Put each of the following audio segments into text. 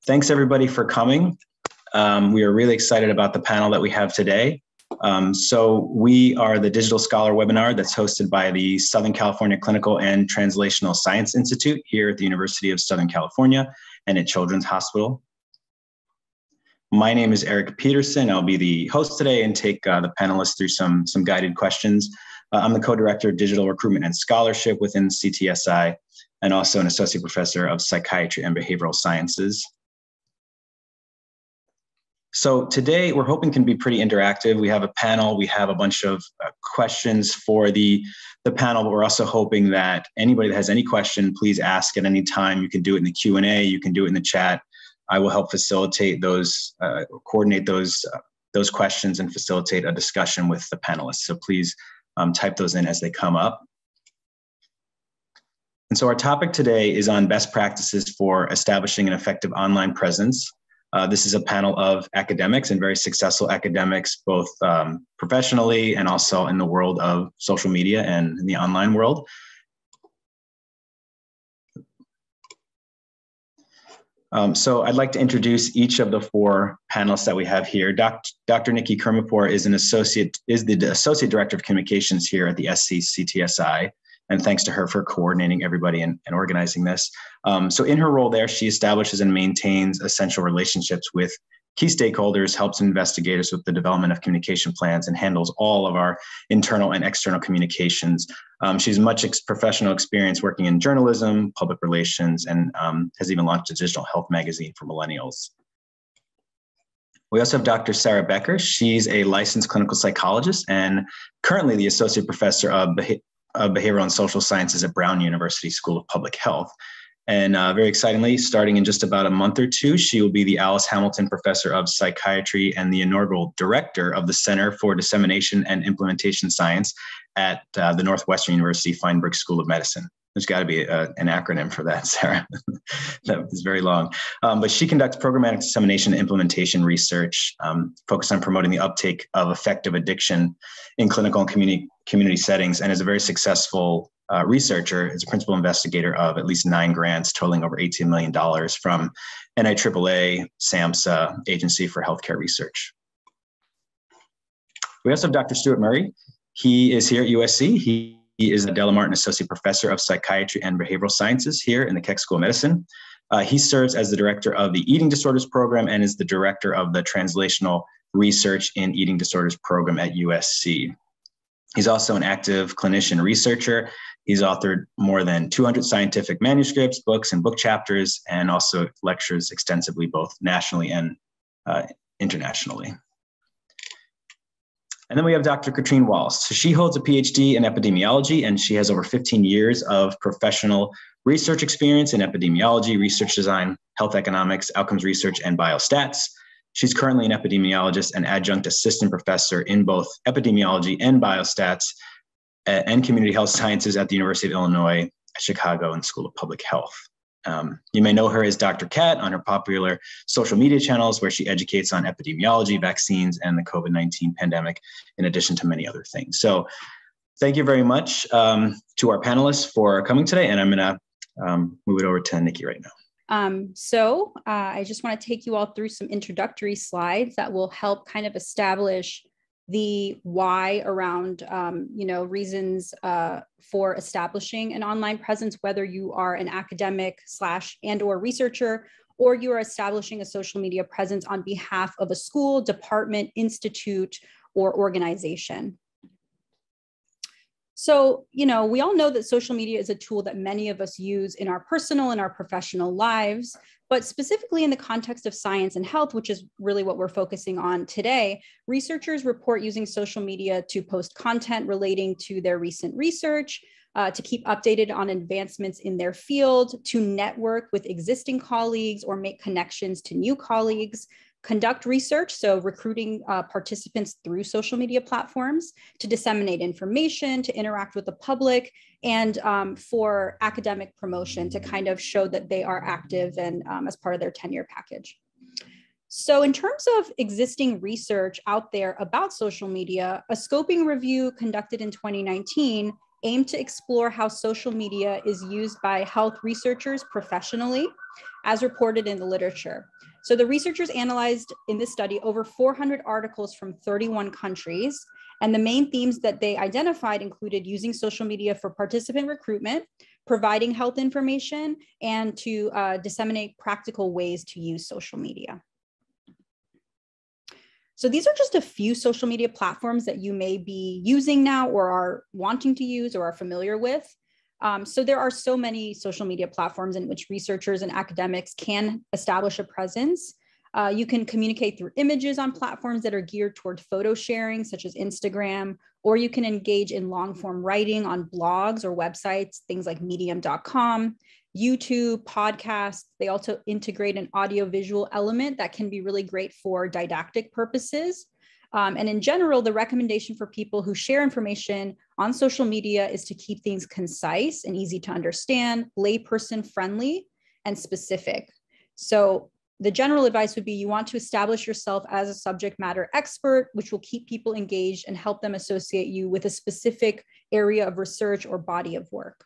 Thanks everybody for coming. We are really excited about the panel that we have today. So we are the Digital Scholar webinar that's hosted by the Southern California Clinical and Translational Science Institute here at the University of Southern California and at Children's Hospital. My name is Eric Peterson. I'll be the host today and take the panelists through some guided questions. I'm the co-director of Digital Recruitment and Scholarship within CTSI and also an associate professor of Psychiatry and Behavioral Sciences. So today we're hoping can be pretty interactive. We have a panel, we have a bunch of questions for the panel, but we're also hoping that anybody that has any question, please ask at any time. You can do it in the Q&A, you can do it in the chat. I will help facilitate those, coordinate those questions and facilitate a discussion with the panelists. So please type those in as they come up. And so our topic today is on best practices for establishing an effective online presence. This is a panel of academics and very successful academics, both professionally and also in the world of social media and in the online world. So I'd like to introduce each of the four panelists that we have here. Dr. Nikki Kermapur is the Associate Director of Communications here at the SCCTSI. And thanks to her for coordinating everybody and organizing this. So in her role there, she establishes and maintains essential relationships with key stakeholders, helps investigators with the development of communication plans, and handles all of our internal and external communications. She's much professional experience working in journalism, public relations, and has even launched a digital health magazine for millennials. We also have Dr. Sarah Becker. She's a licensed clinical psychologist and currently the Associate Professor of Behavioral and Social Sciences at Brown University School of Public Health. And very excitingly, starting in just about a month or two, she will be the Alice Hamilton Professor of Psychiatry and the inaugural Director of the Center for Dissemination and Implementation Science at the Northwestern University Feinberg School of Medicine. There's got to be an acronym for that, Sarah. That is very long. But she conducts programmatic dissemination and implementation research focused on promoting the uptake of effective addiction in clinical and community settings, and is a very successful researcher, is a principal investigator of at least 9 grants totaling over $18 million from NIAAA, SAMHSA, Agency for Healthcare Research. We also have Dr. Stuart Murray. He is here at USC. He is the Della Martin Associate Professor of Psychiatry and Behavioral Sciences here in the Keck School of Medicine. He serves as the Director of the Eating Disorders Program and is the Director of the Translational Research in Eating Disorders Program at USC. He's also an active clinician researcher. He's authored more than 200 scientific manuscripts, books, and book chapters, and also lectures extensively both nationally and internationally. And then we have Dr. Katrine Walls. So she holds a PhD in epidemiology, and she has over 15 years of professional research experience in epidemiology, research design, health economics, outcomes research, and biostats. She's currently an epidemiologist and adjunct assistant professor in both epidemiology and biostats and community health sciences at the University of Illinois, Chicago, and School of Public Health. You may know her as Dr. Cat on her popular social media channels, where she educates on epidemiology, vaccines, and the COVID-19 pandemic, in addition to many other things. So thank you very much to our panelists for coming today, and I'm going to move it over to Nikki right now. I just want to take you all through some introductory slides that will help kind of establish the why around, reasons for establishing an online presence, whether you are an academic /or researcher, or you are establishing a social media presence on behalf of a school, department, institute, or organization. So, we all know that social media is a tool that many of us use in our personal and our professional lives, but specifically in the context of science and health, which is really what we're focusing on today, researchers report using social media to post content relating to their recent research, to keep updated on advancements in their field, to network with existing colleagues or make connections to new colleagues, conduct research, so recruiting participants through social media platforms, to disseminate information, to interact with the public, and for academic promotion to kind of show that they are active and as part of their tenure package. So in terms of existing research out there about social media, a scoping review conducted in 2019 aim to explore how social media is used by health researchers professionally, as reported in the literature. So the researchers analyzed in this study over 400 articles from 31 countries. And the main themes that they identified included using social media for participant recruitment, providing health information, and to disseminate practical ways to use social media. So these are just a few social media platforms that you may be using now or are wanting to use or are familiar with. So there are so many social media platforms in which researchers and academics can establish a presence. You can communicate through images on platforms that are geared toward photo sharing, such as Instagram, or you can engage in long form writing on blogs or websites, things like medium.com, YouTube, podcasts. They also integrate an audio-visual element that can be really great for didactic purposes. And in general, the recommendation for people who share information on social media is to keep things concise and easy to understand, layperson friendly, and specific. So the general advice would be you want to establish yourself as a subject matter expert, which will keep people engaged and help them associate you with a specific area of research or body of work.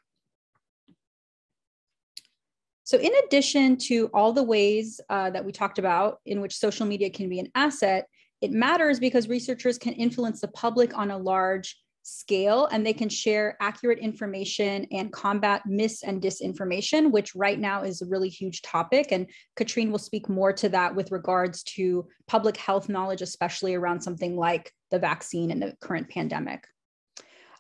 So in addition to all the ways that we talked about in which social media can be an asset, it matters because researchers can influence the public on a large scale, and they can share accurate information and combat mis and disinformation, which right now is a really huge topic. And Katrine will speak more to that with regards to public health knowledge, especially around something like the vaccine and the current pandemic.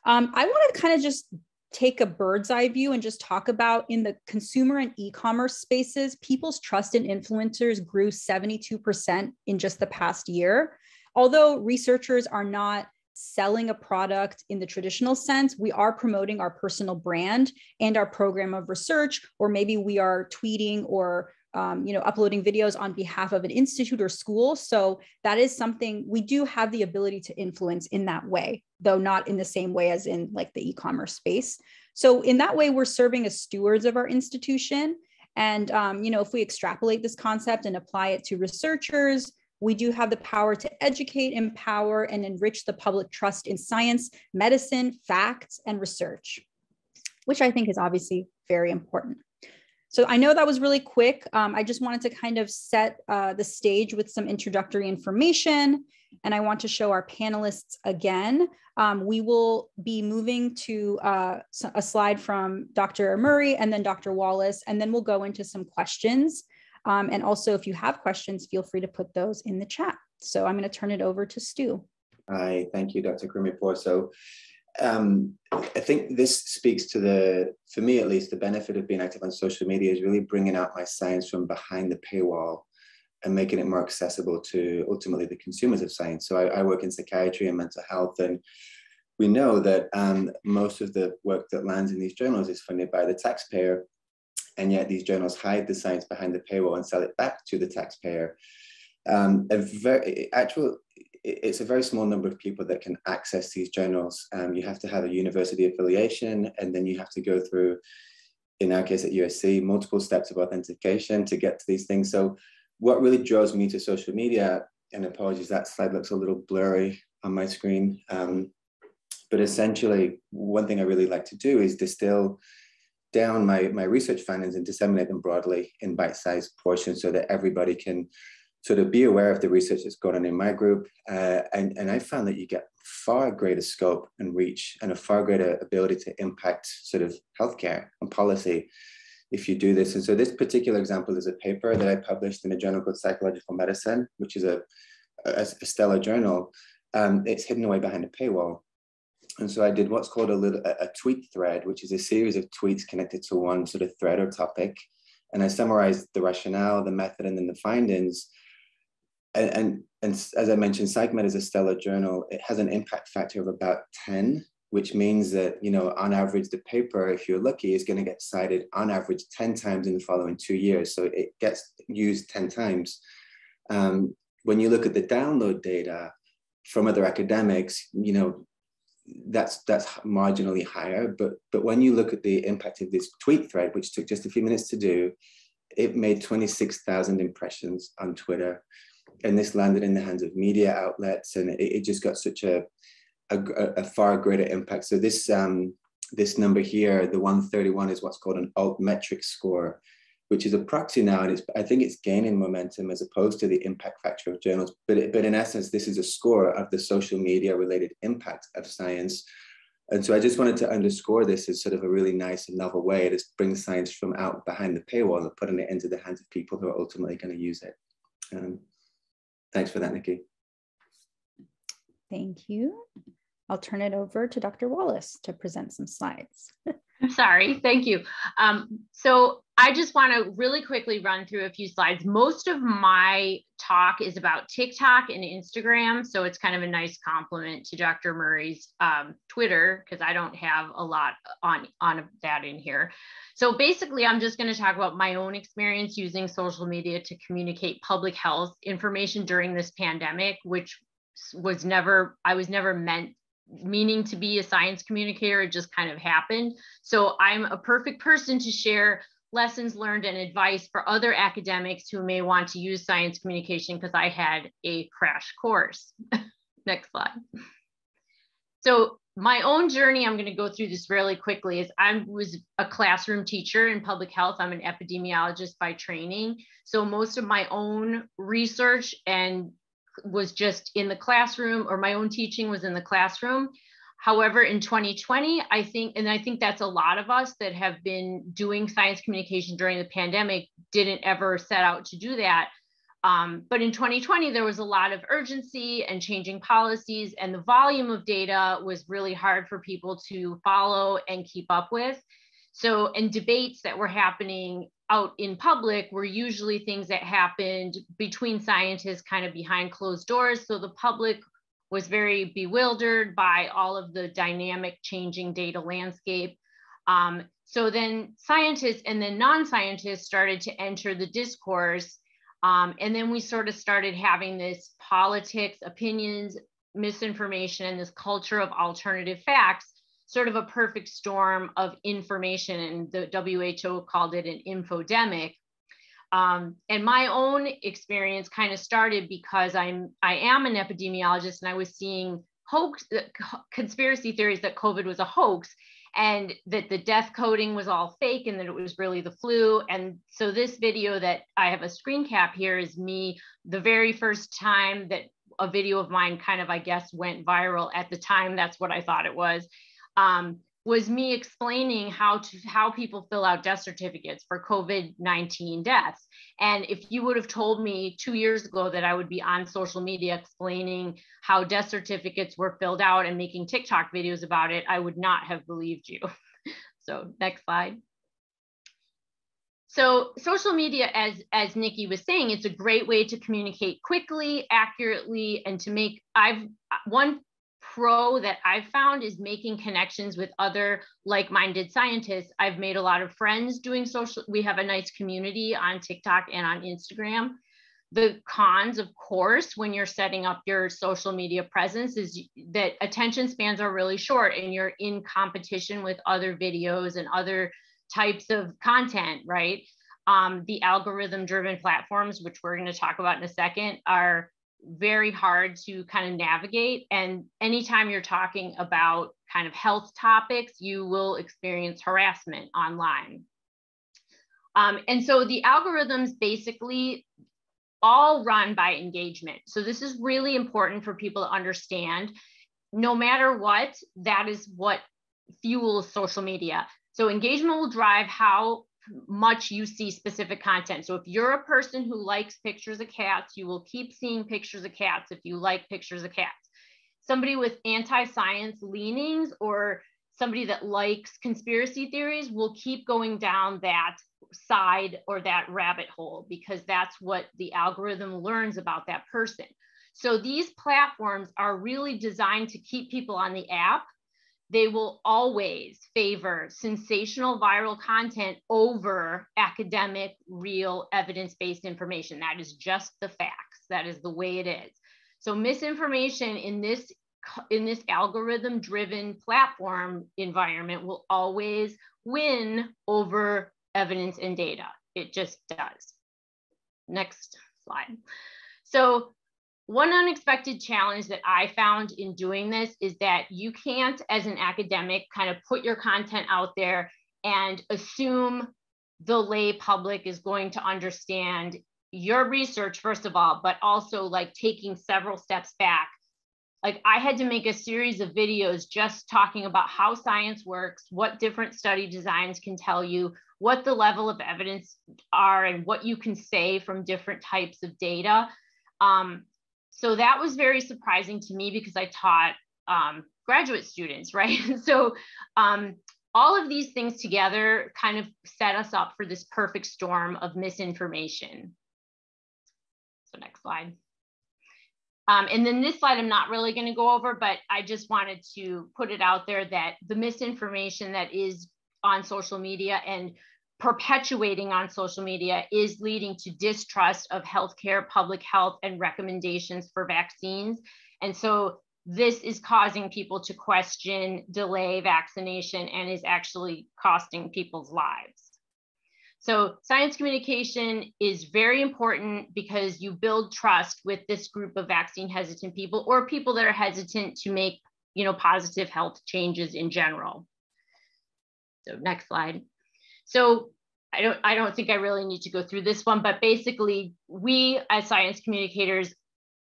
I want to kind of just take a bird's eye view and just talk about in the consumer and e-commerce spaces, people's trust in influencers grew 72% in just the past year. Although researchers are not selling a product in the traditional sense, we are promoting our personal brand and our program of research, or maybe we are tweeting or uploading videos on behalf of an institute or school. So that is something we do have the ability to influence in that way, though not in the same way as in like the e-commerce space. So in that way, we're serving as stewards of our institution. And if we extrapolate this concept and apply it to researchers, we do have the power to educate, empower, and enrich the public trust in science, medicine, facts, and research, which I think is obviously very important. So I know that was really quick. I just wanted to kind of set the stage with some introductory information, and I want to show our panelists again. We will be moving to a slide from Dr. Murray and then Dr. Wallace, and then we'll go into some questions. And also, if you have questions, feel free to put those in the chat. So I'm going to turn it over to Stu. Hi, thank you, Dr. Krumipur. So I think this speaks to for me at least, the benefit of being active on social media is really bringing out my science from behind the paywall and making it more accessible to ultimately the consumers of science. So I work in psychiatry and mental health, and we know that most of the work that lands in these journals is funded by the taxpayer. And yet these journals hide the science behind the paywall and sell it back to the taxpayer. It's a very small number of people that can access these journals. You have to have a university affiliation, and then you have to go through, in our case at USC, multiple steps of authentication to get to these things. So what really draws me to social media, and apologies, that slide looks a little blurry on my screen, but essentially one thing I really like to do is distill down my research findings and disseminate them broadly in bite-sized portions so that everybody can sort of be aware of the research that's going on in my group. And I found that you get far greater scope and reach and a far greater ability to impact sort of healthcare and policy if you do this. And so this particular example is a paper that I published in a journal called Psychological Medicine, which is a stellar journal. It's hidden away behind a paywall. And so I did what's called a tweet thread, which is a series of tweets connected to one sort of thread or topic. And I summarized the rationale, the method, and then the findings. And as I mentioned, PsychMed is a stellar journal. It has an impact factor of about 10, which means that, on average, the paper, if you're lucky, is going to get cited on average 10 times in the following 2 years. So it gets used 10 times. When you look at the download data from other academics, that's marginally higher. But when you look at the impact of this tweet thread, which took just a few minutes to do, it made 26,000 impressions on Twitter. And this landed in the hands of media outlets, and it just got such a far greater impact. So this this number here, the 131, is what's called an altmetric score, which is a proxy now, and I think it's gaining momentum as opposed to the impact factor of journals. But in essence, this is a score of the social media related impact of science. And so I just wanted to underscore this as sort of a really nice and novel way to bring science from out behind the paywall and putting it into the hands of people who are ultimately going to use it. Thanks for that, Nikki. Thank you. I'll turn it over to Dr. Wallace to present some slides. I'm sorry, thank you. So I just want to really quickly run through a few slides. Most of my talk is about TikTok and Instagram, so it's kind of a nice compliment to Dr. Murray's Twitter, because I don't have a lot on that in here. So basically, I'm just going to talk about my own experience using social media to communicate public health information during this pandemic, which was never, I was never meaning to be a science communicator. It just kind of happened. So I'm a perfect person to share lessons learned and advice for other academics who may want to use science communication, because I had a crash course. Next slide. So my own journey, I'm going to go through this really quickly, is I was a classroom teacher in public health. I'm an epidemiologist by training. So most of my own research and was just in the classroom, or my own teaching was in the classroom. However, in 2020, I think that's a lot of us that have been doing science communication during the pandemic didn't ever set out to do that. But in 2020, there was a lot of urgency and changing policies, and the volume of data was really hard for people to follow and keep up with. So, and debates that were happening out in public were usually things that happened between scientists kind of behind closed doors. So the public was very bewildered by all of the dynamic changing data landscape. So then scientists and then non-scientists started to enter the discourse. And then we sort of started having this politics, opinions, misinformation, and this culture of alternative facts, sort of a perfect storm of information, and the WHO called it an infodemic. And my own experience kind of started because I am an epidemiologist, and I was seeing conspiracy theories that COVID was a hoax, and that the death coding was all fake, and that it was really the flu. And so this video that I have a screen cap here is me, the very first time that a video of mine kind of, I guess, went viral. At the time, that's what I thought it was me explaining how people fill out death certificates for COVID-19 deaths. And if you would have told me 2 years ago that I would be on social media explaining how death certificates were filled out and making TikTok videos about it, I would not have believed you. So next slide. So social media, as Nikki was saying, it's a great way to communicate quickly, accurately, and to make, one pro that I've found is making connections with other like-minded scientists. I've made a lot of friends doing social. We have a nice community on TikTok and on Instagram. The cons, of course, when you're setting up your social media presence is that attention spans are really short, and you're in competition with other videos and other types of content, right? The algorithm-driven platforms, which we're going to talk about in a second, are very hard to kind of navigate. And anytime you're talking about kind of health topics, you will experience harassment online. And so the algorithms basically all run by engagement. So this is really important for people to understand. No matter what, that is what fuels social media. So engagement will drive how much you see specific content. So if you're a person who likes pictures of cats, you will keep seeing pictures of cats if you like pictures of cats. Somebody with anti-science leanings or somebody that likes conspiracy theories will keep going down that side or that rabbit hole, because that's what the algorithm learns about that person. So these platforms are really designed to keep people on the app. They will always favor sensational viral content over academic, real evidence-based information. That is just the facts. That is the way it is. So misinformation in this algorithm-driven platform environment will always win over evidence and data. It just does. Next slide. So one unexpected challenge that I found in doing this is that you can't, as an academic, kind of put your content out there and assume the lay public is going to understand your research, first of all, but also like taking several steps back. Like I had to make a series of videos just talking about how science works, what different study designs can tell you, what the level of evidence are, and what you can say from different types of data. So that was very surprising to me because I taught graduate students, right? So all of these things together kind of set us up for this perfect storm of misinformation. So next slide. And then this slide I'm not really going to go over, but I just wanted to put it out there that the misinformation that is on social media and perpetuating on social media is leading to distrust of healthcare, public health, and recommendations for vaccines. And so this is causing people to question, delay vaccination, and is actually costing people's lives. So science communication is very important because you build trust with this group of vaccine hesitant people or people that are hesitant to make, positive health changes in general. So next slide. So I don't think I really need to go through this one, but basically we as science communicators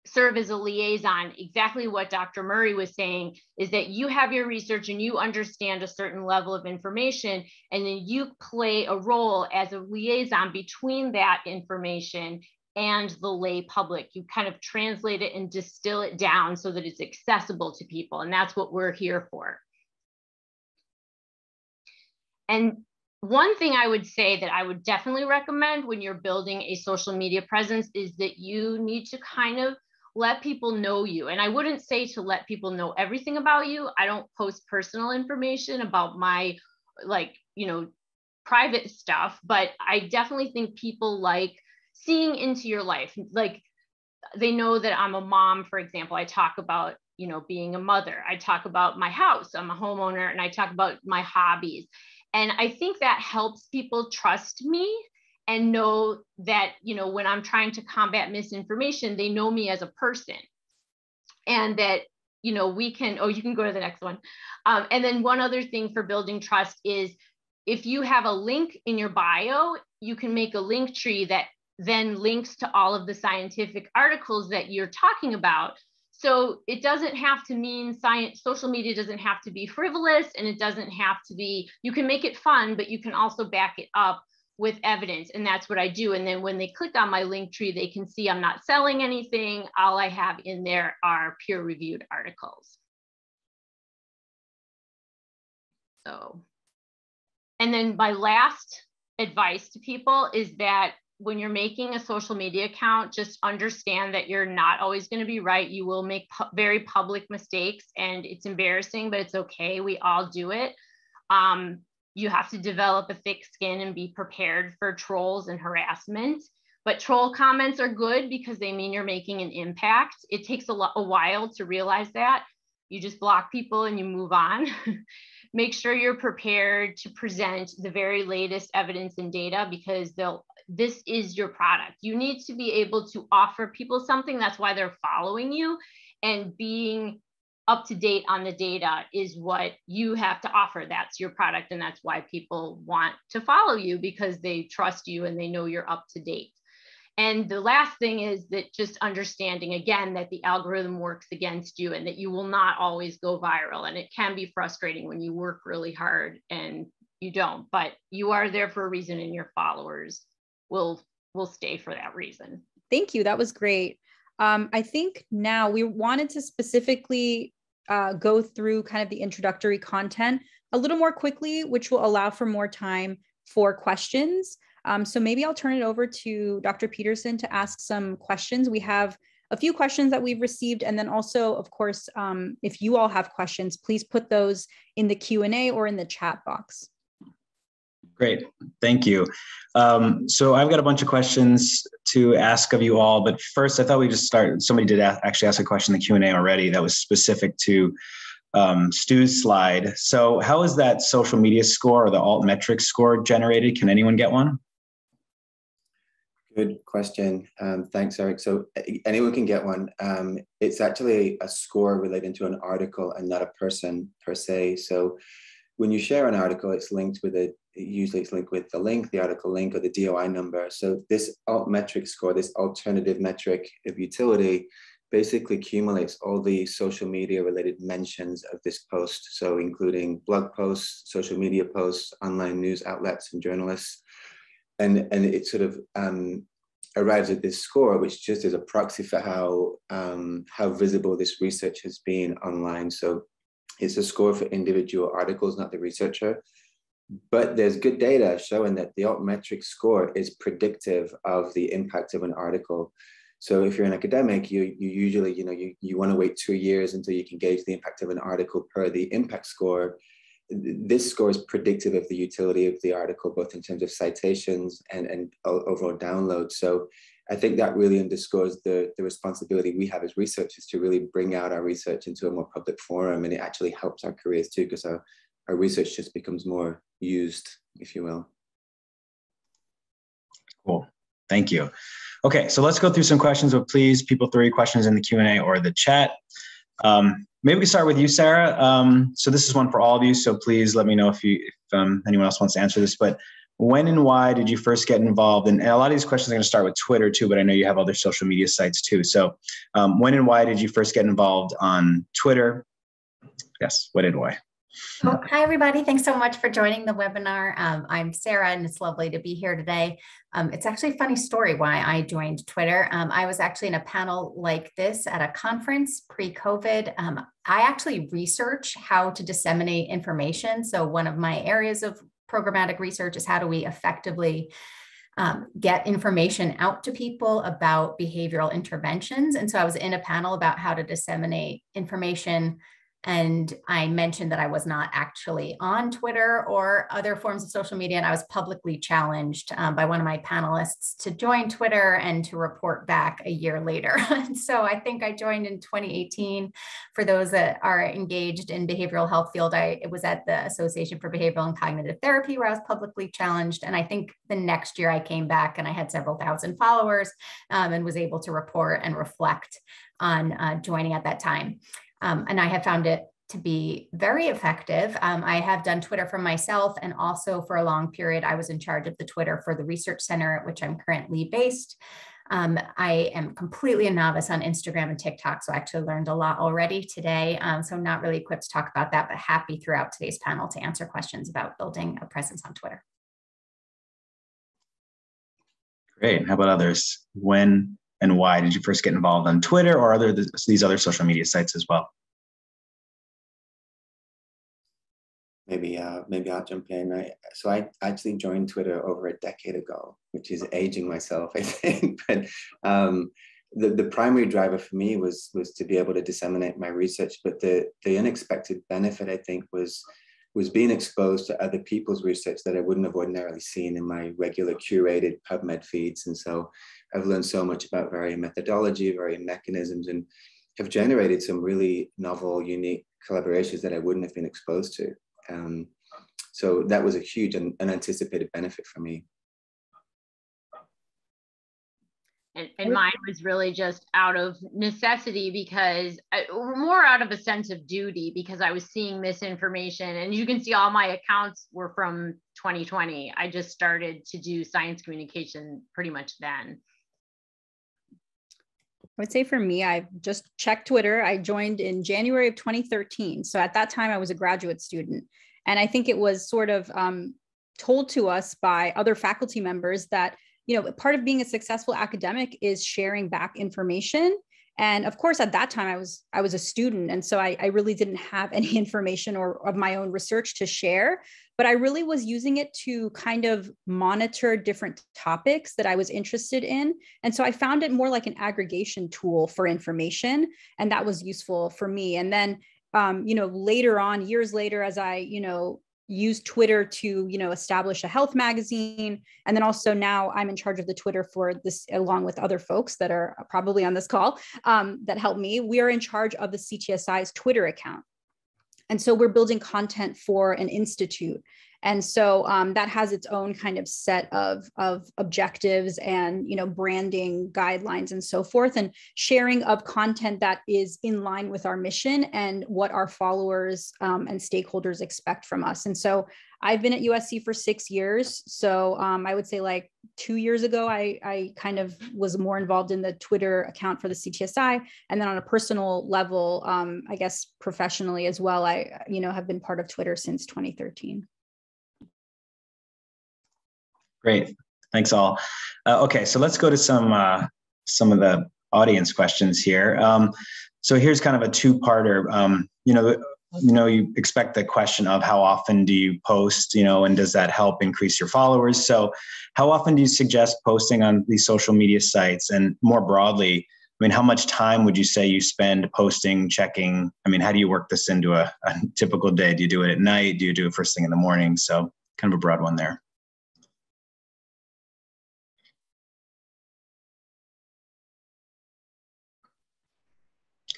serve as a liaison. Exactly what Dr. Murray was saying is that you have your research and you understand a certain level of information, and then you play a role as a liaison between that information and the lay public. You kind of translate it and distill it down so that it's accessible to people. And that's what we're here for. And one thing I would say that I would definitely recommend when you're building a social media presence is that you need to kind of let people know you. And I wouldn't say to let people know everything about you. I don't post personal information about my private stuff, but I definitely think people like seeing into your life. Like they know that I'm a mom, for example. I talk about, being a mother. I talk about my house. I'm a homeowner, and I talk about my hobbies. And I think that helps people trust me and know that, when I'm trying to combat misinformation, they know me as a person. And that, we can, you can go to the next one. And then one other thing for building trust is if you have a link in your bio, you can make a link tree that then links to all of the scientific articles that you're talking about. So it doesn't have to mean science. Social media doesn't have to be frivolous, and it doesn't have to be, you can make it fun, but you can also back it up with evidence. And that's what I do. And then when they click on my link tree, they can see I'm not selling anything. All I have in there are peer-reviewed articles. So, and then my last advice to people is that when you're making a social media account, just understand that you're not always going to be right. You will make very public mistakes, and it's embarrassing, but it's okay. We all do it. You have to develop a thick skin and be prepared for trolls and harassment. But troll comments are good because they mean you're making an impact. It takes a while to realize that. You just block people and you move on. Make sure you're prepared to present the very latest evidence and data, because this is your product. You need to be able to offer people something. That's why they're following you, and being up to date on the data is what you have to offer. That's your product. And that's why people want to follow you, because they trust you and they know you're up to date. And the last thing is that just understanding, again, that the algorithm works against you and that you will not always go viral. And it can be frustrating when you work really hard and you don't, but you are there for a reason, and your followers will stay for that reason. Thank you. That was great. I think now we wanted to specifically go through kind of the introductory content a little more quickly, which will allow for more time for questions. So maybe I'll turn it over to Dr. Peterson to ask some questions. We have a few questions that we've received. And then also, of course, if you all have questions, please put those in the Q&A or in the chat box. Great, thank you. So I've got a bunch of questions to ask of you all, but first I thought we'd just start. Somebody did actually ask a question in the Q&A already that was specific to Stu's slide. So how is that social media score or the altmetrics score generated? Can anyone get one? Good question. Thanks, Eric. So anyone can get one. It's actually a score relating to an article and not a person per se. So when you share an article, it's linked with usually it's linked with the link, the article link, or the DOI number. So this altmetric score, this alternative metric of utility, basically accumulates all the social media related mentions of this post. So including blog posts, social media posts, online news outlets, and journalists. And it sort of arrives at this score, which just is a proxy for how visible this research has been online. So it's a score for individual articles, not the researcher. But there's good data showing that the altmetric score is predictive of the impact of an article. So if you're an academic, you usually, you want to wait 2 years until you can gauge the impact of an article per the impact score. This score is predictive of the utility of the article, both in terms of citations and overall downloads. So I think that really underscores the responsibility we have as researchers to really bring out our research into a more public forum. And it actually helps our careers too, because our research just becomes more used, if you will. Cool. Thank you. Okay, so let's go through some questions, but please, people, throw your questions in the Q&A or the chat. Maybe we start with you, Sarah. So this is one for all of you. So please let me know if anyone else wants to answer this. But when and why did you first get involved? And a lot of these questions are going to start with Twitter too, but I know you have other social media sites too. So when and why did you first get involved on Twitter? Yes, when and why? Oh, hi, everybody. Thanks so much for joining the webinar. I'm Sarah, and it's lovely to be here today. It's actually a funny story why I joined Twitter. I was actually in a panel like this at a conference pre-COVID. I actually research how to disseminate information. So one of my areas of programmatic research is how do we effectively get information out to people about behavioral interventions. And so I was in a panel about how to disseminate information. And I mentioned that I was not actually on Twitter or other forms of social media. And I was publicly challenged by one of my panelists to join Twitter and to report back a year later. And so I think I joined in 2018. For those that are engaged in behavioral health field, it was at the Association for Behavioral and Cognitive Therapy where I was publicly challenged. And I think the next year I came back and I had several thousand followers and was able to report and reflect on joining at that time. And I have found it to be very effective. I have done Twitter for myself, and also for a long period, I was in charge of the Twitter for the research center at which I'm currently based. I am completely a novice on Instagram and TikTok, so I actually learned a lot already today. So not really equipped to talk about that, but happy throughout today's panel to answer questions about building a presence on Twitter. Great. How about others? When and why did you first get involved on Twitter or these other social media sites as well? Maybe I'll jump in. So I actually joined Twitter over a decade ago, which is aging myself, I think. But the primary driver for me was to be able to disseminate my research. But the unexpected benefit, I think, was being exposed to other people's research that I wouldn't have ordinarily seen in my regular curated PubMed feeds. And so I've learned so much about varying methodology, varying mechanisms, and have generated some really novel, unique collaborations that I wouldn't have been exposed to. So that was a huge and unanticipated benefit for me. And mine was really just out of necessity, because more out of a sense of duty, because I was seeing misinformation, and you can see all my accounts were from 2020. I just started to do science communication pretty much then. I would say for me, I've just checked Twitter. I joined in January of 2013. So at that time I was a graduate student. And I think it was sort of told to us by other faculty members that, part of being a successful academic is sharing back information. And of course, at that time I was a student. And so I really didn't have any information or of my own research to share, but I really was using it to kind of monitor different topics that I was interested in. And so I found it more like an aggregation tool for information. And that was useful for me. And then, later on, years later, as I, used Twitter to, establish a health magazine. And then also now I'm in charge of the Twitter for this, along with other folks that are probably on this call that help me. We are in charge of the CTSI's Twitter account. And so we're building content for an institute. And so that has its own kind of set of objectives and, branding guidelines and so forth, and sharing of content that is in line with our mission and what our followers and stakeholders expect from us. And so I've been at USC for 6 years. So I would say like 2 years ago, I kind of was more involved in the Twitter account for the CTSI. And then on a personal level, I guess professionally as well, I have been part of Twitter since 2013. Great. Thanks all. Okay, so let's go to some of the audience questions here. So here's kind of a two-parter. You expect the question of how often do you post, and does that help increase your followers? So how often do you suggest posting on these social media sites? And more broadly, how much time would you say you spend posting, checking? How do you work this into a typical day? Do you do it at night? Do you do it first thing in the morning? So kind of a broad one there.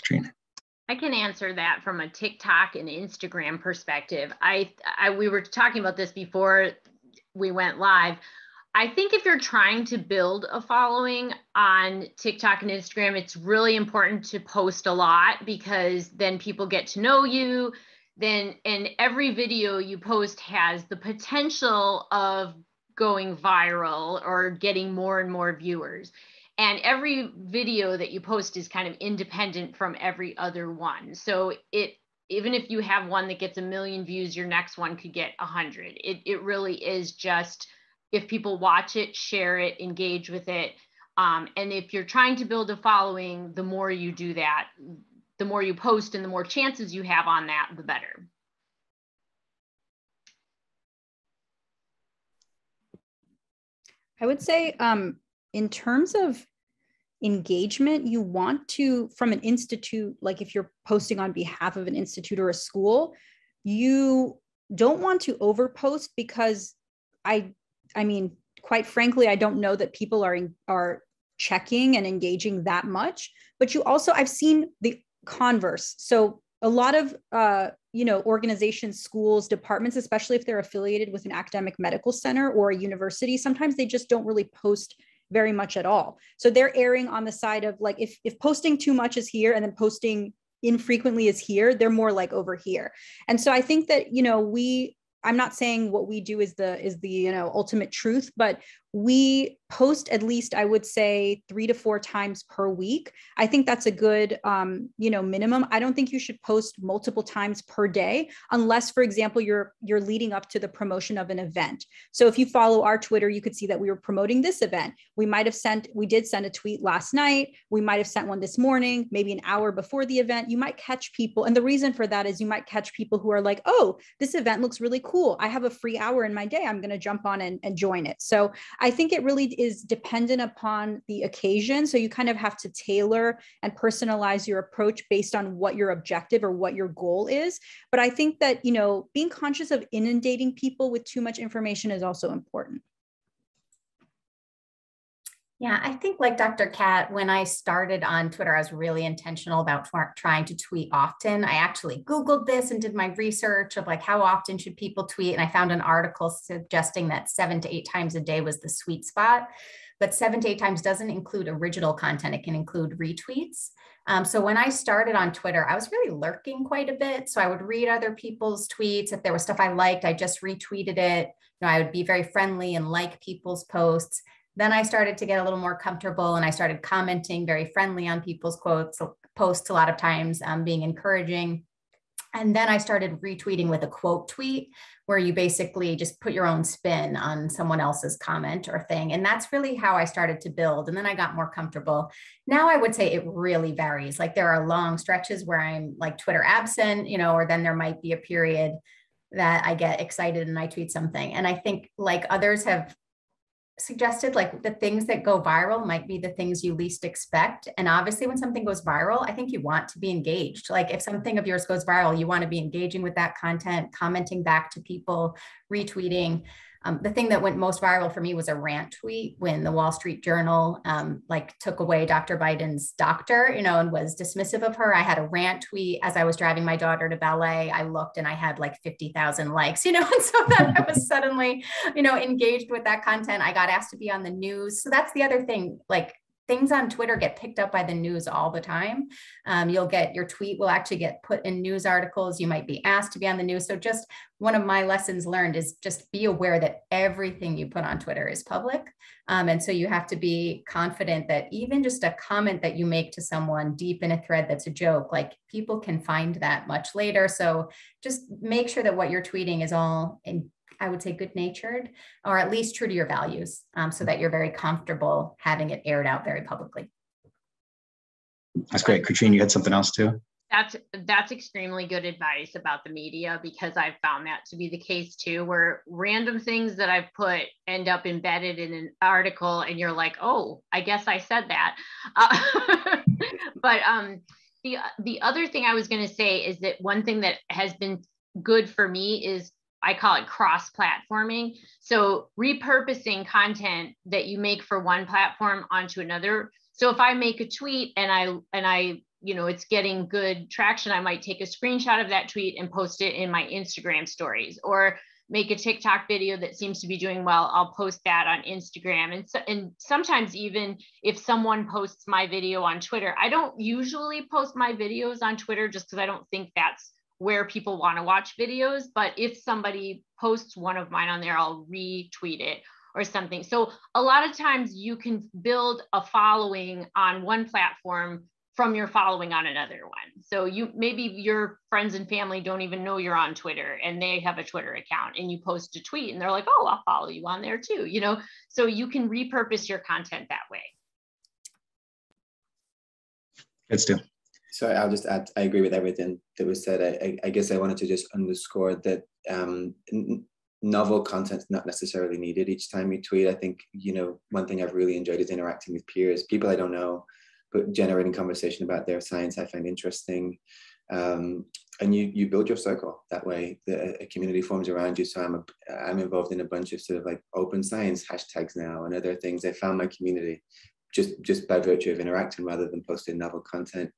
Katrina. I can answer that from a TikTok and Instagram perspective. We were talking about this before we went live. I think if you're trying to build a following on TikTok and Instagram, it's really important to post a lot, because then people get to know you. And every video you post has the potential of going viral or getting more and more viewers. And every video that you post is kind of independent from every other one. So even if you have one that gets 1 million views, your next one could get 100. It really is just, if people watch it, share it, engage with it. And if you're trying to build a following, the more you do that, the more you post and the more chances you have on that, the better. I would say in terms of engagement, you want to, from an institute, like if you're posting on behalf of an institute or a school, you don't want to overpost, because quite frankly, I don't know that people are checking and engaging that much. But you also, I've seen the converse. So a lot of organizations, schools, departments, especially if they're affiliated with an academic medical center or a university, sometimes they just don't really post very much at all. So they're erring on the side of like, if posting too much is here and then posting infrequently is here, they're more like over here. And so I think that, I'm not saying what we do is the ultimate truth, but we post at least, I would say, 3 to 4 times per week. I think that's a good, minimum. I don't think you should post multiple times per day, unless, for example, you're leading up to the promotion of an event. So if you follow our Twitter, you could see that we were promoting this event. We did send a tweet last night. We might have sent one this morning, maybe an hour before the event. You might catch people. And the reason for that is you might catch people who are like, oh, this event looks really cool. I have a free hour in my day. I'm going to jump on and join it. So I think it really is dependent upon the occasion. So you kind of have to tailor and personalize your approach based on what your objective or what your goal is. But I think that, being conscious of inundating people with too much information is also important. Yeah, I think like Dr. Kat, when I started on Twitter, I was really intentional about trying to tweet often. I actually Googled this and did my research of like, how often should people tweet? And I found an article suggesting that 7 to 8 times a day was the sweet spot. But 7 to 8 times doesn't include original content. It can include retweets. So when I started on Twitter, I was really lurking quite a bit. So I would read other people's tweets. If there was stuff I liked, I just retweeted it. I would be very friendly and like people's posts. Then I started to get a little more comfortable and I started commenting very friendly on people's posts a lot of times, being encouraging. And then I started retweeting with a quote tweet where you basically just put your own spin on someone else's comment or thing. And that's really how I started to build. And then I got more comfortable. Now I would say it really varies. Like there are long stretches where I'm like Twitter absent, or then there might be a period that I get excited and I tweet something. And I think like others have suggested, like the things that go viral might be the things you least expect. And obviously when something goes viral, I think you want to be engaged. Like if something of yours goes viral, you want to be engaging with that content, commenting back to people, retweeting. The thing that went most viral for me was a rant tweet when the Wall Street Journal like took away Dr. Biden's doctor, you know, and was dismissive of her. I had a rant tweet as I was driving my daughter to ballet. I looked and I had like 50,000 likes, you know, and so that I was suddenly, you know, engaged with that content. I got asked to be on the news. So that's the other thing, like things on Twitter get picked up by the news all the time. You'll get your tweet will actually get put in news articles. You might be asked to be on the news. So just one of my lessons learned is just be aware that everything you put on Twitter is public. And so you have to be confident that even just a comment that you make to someone deep in a thread that's a joke, like people can find that much later. So just make sure that what you're tweeting is all I would say good-natured, or at least true to your values, so that you're very comfortable having it aired out very publicly. That's great. Katrine, you had something else too? That's extremely good advice about the media, because I've found that to be the case too, where random things that I've put end up embedded in an article and you're like, oh, I guess I said that. But the other thing I was going to say is that one thing that has been good for me is I call it cross-platforming. So repurposing content that you make for one platform onto another. So if I make a tweet and I, you know, it's getting good traction, I might take a screenshot of that tweet and post it in my Instagram stories, or make a TikTok video that seems to be doing well. I'll post that on Instagram. And sometimes even if someone posts my video on Twitter, I don't usually post my videos on Twitter just because I don't think that's where people want to watch videos. But if somebody posts one of mine on there, I'll retweet it or something. So a lot of times you can build a following on one platform from your following on another one. So maybe your friends and family don't even know you're on Twitter and they have a Twitter account, and you post a tweet and they're like, oh, I'll follow you on there too, you know? So you can repurpose your content that way. Let's do. So I'll just add, I agree with everything that was said. I guess I wanted to just underscore that novel content's not necessarily needed each time you tweet. I think, you know, one thing I've really enjoyed is interacting with peers, people I don't know, but generating conversation about their science I find interesting. And you build your circle that way. A community forms around you. So I'm involved in a bunch of sort of like open science hashtags now and other things. I found my community just by virtue of interacting rather than posting novel content.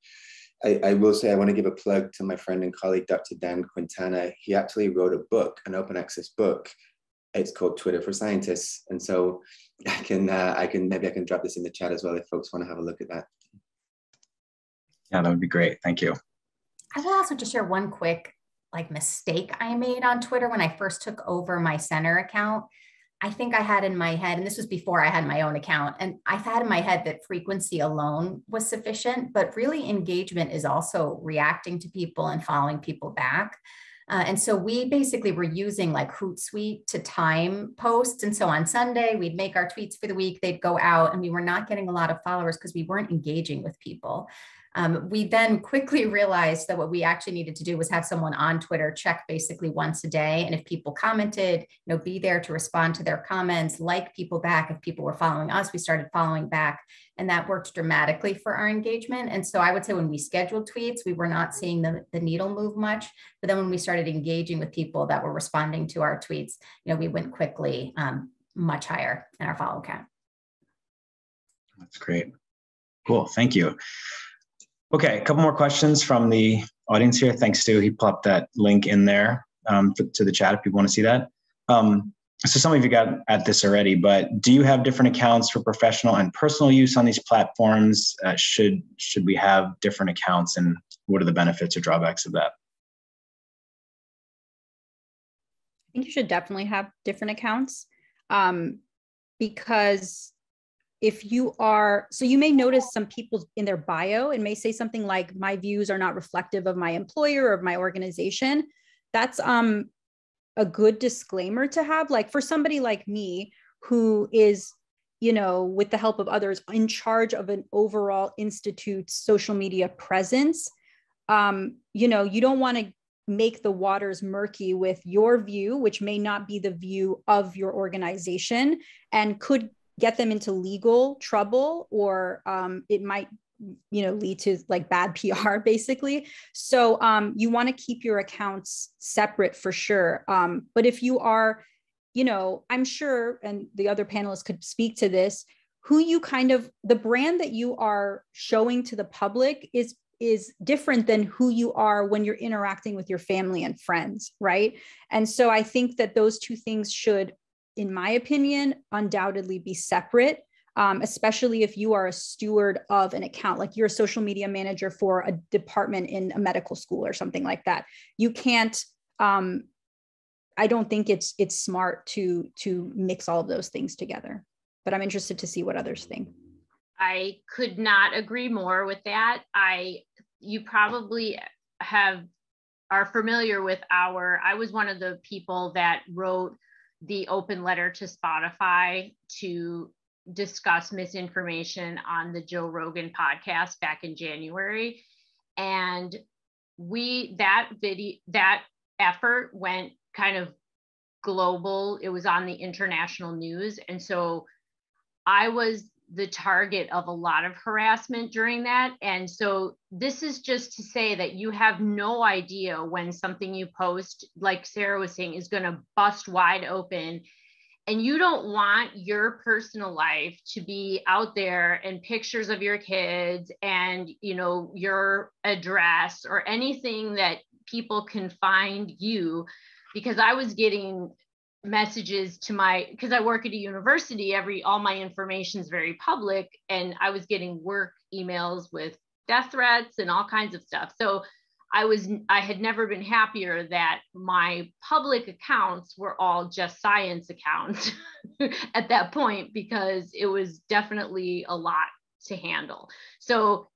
I will say I want to give a plug to my friend and colleague, Dr. Dan Quintana. He actually wrote a book, an open access book. It's called Twitter for Scientists. And so I can drop this in the chat as well if folks want to have a look at that. Yeah, that would be great. Thank you. I will also just share one quick mistake I made on Twitter when I first took over my center account. I think I had in my head, and this was before I had my own account, and I had in my head that frequency alone was sufficient, but really engagement is also reacting to people and following people back. And so we basically were using like Hootsuite to time posts. And so on Sunday, we'd make our tweets for the week, they'd go out, and we were not getting a lot of followers because we weren't engaging with people. We then quickly realized that what we actually needed to do was have someone on Twitter check basically once a day. And if people commented, be there to respond to their comments, like people back. If people were following us, we started following back, and that worked dramatically for our engagement. And so I would say when we scheduled tweets, we were not seeing the needle move much. But then when we started engaging with people that were responding to our tweets, we went quickly much higher in our follow count. That's great. Cool. Thank you. Okay, a couple more questions from the audience here. Thanks, Stu. He popped that link in there to the chat if people want to see that. So some of you got at this already, but do you have different accounts for professional and personal use on these platforms? Should we have different accounts, and what are the benefits or drawbacks of that? I think you should definitely have different accounts because if you are, so you may notice some people in their bio, it may say something like, my views are not reflective of my employer or of my organization. That's a good disclaimer to have. Like for somebody like me, who is, with the help of others, in charge of an overall institute's social media presence, you don't want to make the waters murky with your view, which may not be the view of your organization and could get them into legal trouble, or it might, lead to like bad PR basically. So you want to keep your accounts separate for sure. But if you are you know, I'm sure, and the other panelists could speak to this, who you kind of, the brand that you are showing to the public is different than who you are when you're interacting with your family and friends, right? And so I think that those two things should, in my opinion, undoubtedly be separate, especially if you are a steward of an account, like you're a social media manager for a department in a medical school or something like that. You can't, I don't think it's smart to mix all of those things together, but I'm interested to see what others think. I could not agree more with that. You probably are familiar with I was one of the people that wrote the open letter to Spotify to discuss misinformation on the Joe Rogan podcast back in January. And that effort went kind of global. It was on the international news. And so I was the target of a lot of harassment during that. And so this is just to say that you have no idea when something you post, like Sarah was saying, is going to bust wide open. And you don't want your personal life to be out there and pictures of your kids and, you know, your address or anything that people can find you. Because I was getting messages because I work at a university, all my information is very public, and I was getting work emails with death threats and all kinds of stuff. So I had never been happier that my public accounts were all just science accounts at that point, because it was definitely a lot to handle. So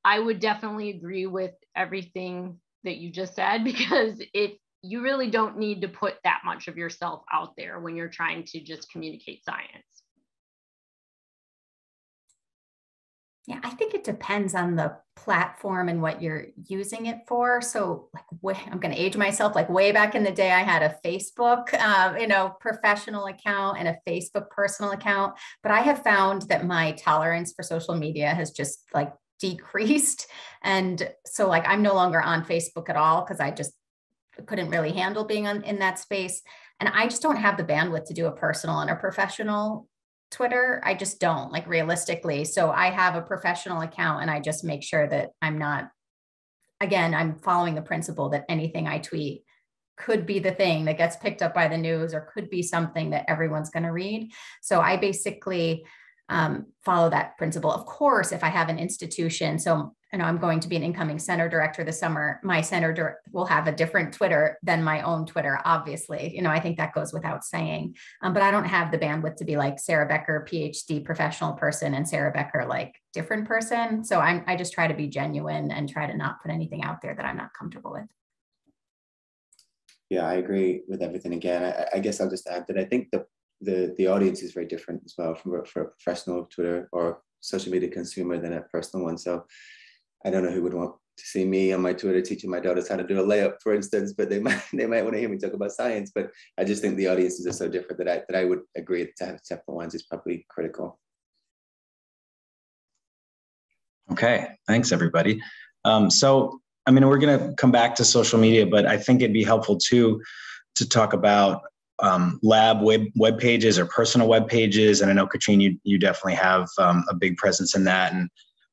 I would definitely agree with everything that you just said, because you really don't need to put that much of yourself out there when you're trying to just communicate science. Yeah, I think it depends on the platform and what you're using it for. So like, I'm going to age myself, like way back in the day, I had a Facebook, professional account and a Facebook personal account, but I have found that my tolerance for social media has just like decreased. And so like, I'm no longer on Facebook at all, because I just couldn't really handle being in that space. And I just don't have the bandwidth to do a personal and a professional Twitter. I just don't, like, realistically. So I have a professional account, and I just make sure that I'm following the principle that anything I tweet could be the thing that gets picked up by the news, or could be something that everyone's going to read. So I basically follow that principle. Of course, if I have an institution, so I'm going to be an incoming center director this summer, my center will have a different Twitter than my own Twitter, obviously. I think that goes without saying, but I don't have the bandwidth to be like Sarah Becker, PhD professional person, and Sarah Becker, like different person. So I just try to be genuine and try to not put anything out there that I'm not comfortable with. Yeah, I agree with everything. Again, I guess I'll just add that I think the audience is very different as well for a professional Twitter or social media consumer than a personal one. So I don't know who would want to see me on my Twitter teaching my daughters how to do a layup, for instance, but they might want to hear me talk about science. But I just think the audiences are so different that I would agree to have separate ones is probably critical. Okay, thanks everybody. So, we're going to come back to social media, but I think it'd be helpful too to talk about lab web pages or personal web pages. And I know, Katrine, you definitely have a big presence in that. And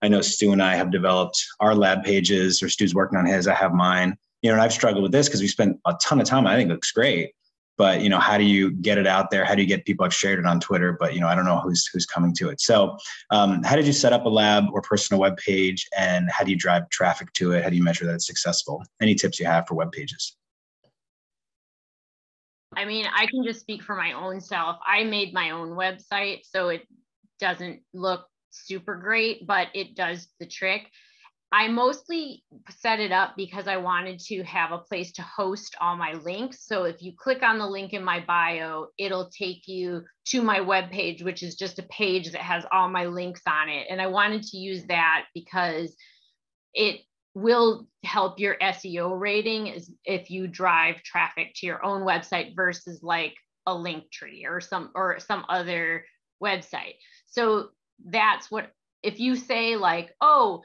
I know Stu and I have developed our lab pages, or Stu's working on his, I have mine, and I've struggled with this because we spent a ton of time. I think it looks great, but how do you get it out there? How do you get people? I've shared it on Twitter, but I don't know who's coming to it. So how did you set up a lab or personal web page, and how do you drive traffic to it? How do you measure that it's successful? Any tips you have for web pages? I can just speak for my own self. I made my own website, so it doesn't look super great, but it does the trick. I mostly set it up because I wanted to have a place to host all my links. So if you click on the link in my bio, it'll take you to my webpage, which is just a page that has all my links on it. And I wanted to use that because it will help your SEO rating if you drive traffic to your own website versus like a Linktree or some other website. So that's what, if you say like, oh,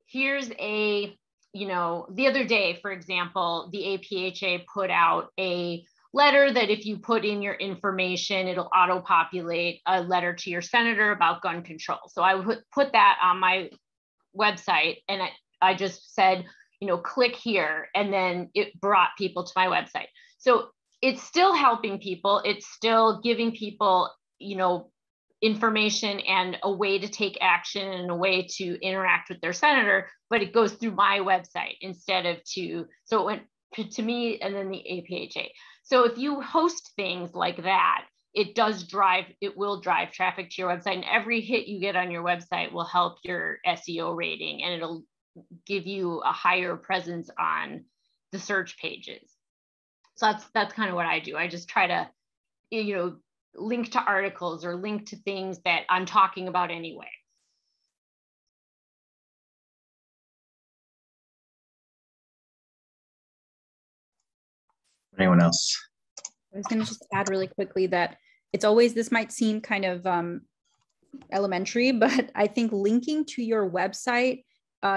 here's the other day, for example, the APHA put out a letter that if you put in your information, it'll auto-populate a letter to your senator about gun control. So I would put that on my website, and I just said, you know, click here, and then it brought people to my website. So it's still helping people. It's still giving people, you know, information and a way to take action and a way to interact with their senator, but it goes through my website instead of so it went to me and then the APHA. So if you host things like that, it will drive traffic to your website, and every hit you get on your website will help your SEO rating, and it'll give you a higher presence on the search pages. So that's kind of what I do. I just try to, you know, link to articles or link to things that I'm talking about anyway. Anyone else? I was going to just add really quickly that it's always, this might seem kind of elementary, but I think linking to your website,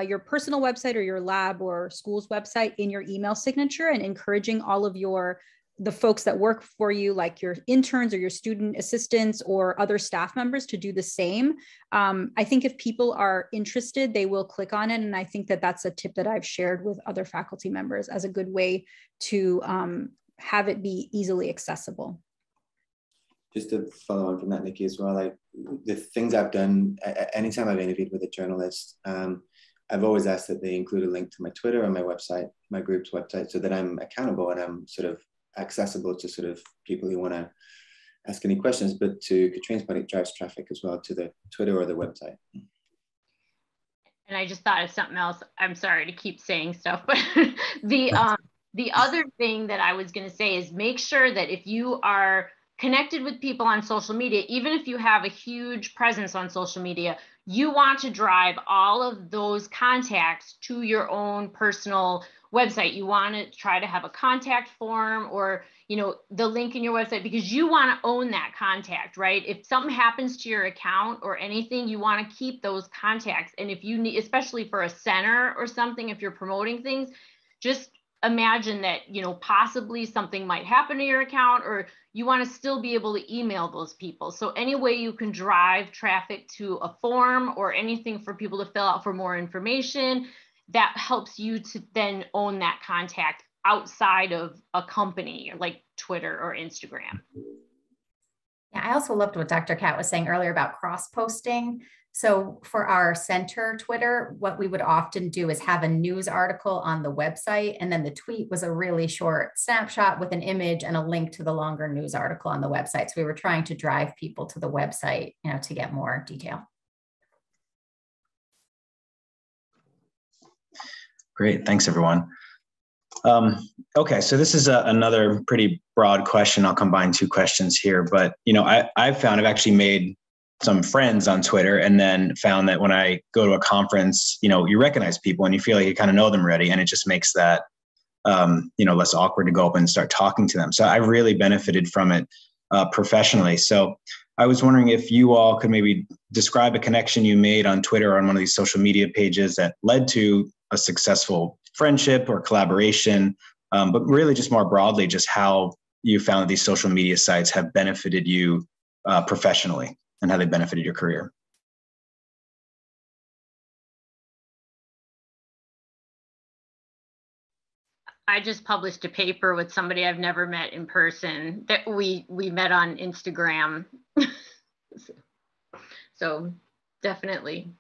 your personal website or your lab or school's website in your email signature, and encouraging all of the folks that work for you, like your interns or your student assistants or other staff members, to do the same. I think if people are interested, they will click on it. And I think that that's a tip that I've shared with other faculty members as a good way to have it be easily accessible. Just to follow on from that, Nikki, as well, like the things I've done, anytime I've interviewed with a journalist, I've always asked that they include a link to my Twitter or my website, my group's website, so that I'm accountable and I'm sort of accessible to sort of people who want to ask any questions. But to Katrina's point, it drives traffic as well to the Twitter or the website. And I just thought of something else. I'm sorry to keep saying stuff, but the other thing that I was going to say is make sure that if you are connected with people on social media, even if you have a huge presence on social media, you want to drive all of those contacts to your own personal website. You want to try to have a contact form or, you know, the link in your website, because you want to own that contact, right? If something happens to your account or anything, you want to keep those contacts. And if you need, especially for a center or something, if you're promoting things, just imagine that, you know, possibly something might happen to your account, or you want to still be able to email those people. So any way you can drive traffic to a form or anything for people to fill out for more information, that helps you to then own that contact outside of a company like Twitter or Instagram. Yeah, I also loved what Dr. Kat was saying earlier about cross-posting. So for our center Twitter, what we would often do is have a news article on the website, and then the tweet was a really short snapshot with an image and a link to the longer news article on the website. So we were trying to drive people to the website, you know, to get more detail. Great, thanks everyone. Okay, so this is another pretty broad question. I'll combine two questions here, but you know, I've found I've actually made some friends on Twitter, and then found that when I go to a conference, you know, you recognize people and you feel like you kind of know them already, and it just makes that you know, less awkward to go up and start talking to them. So I really benefited from it professionally. So I was wondering if you all could maybe describe a connection you made on Twitter or on one of these social media pages that led to a successful friendship or collaboration, but really just more broadly, just how you found that these social media sites have benefited you professionally and how they benefited your career. I just published a paper with somebody I've never met in person that we met on Instagram. So definitely.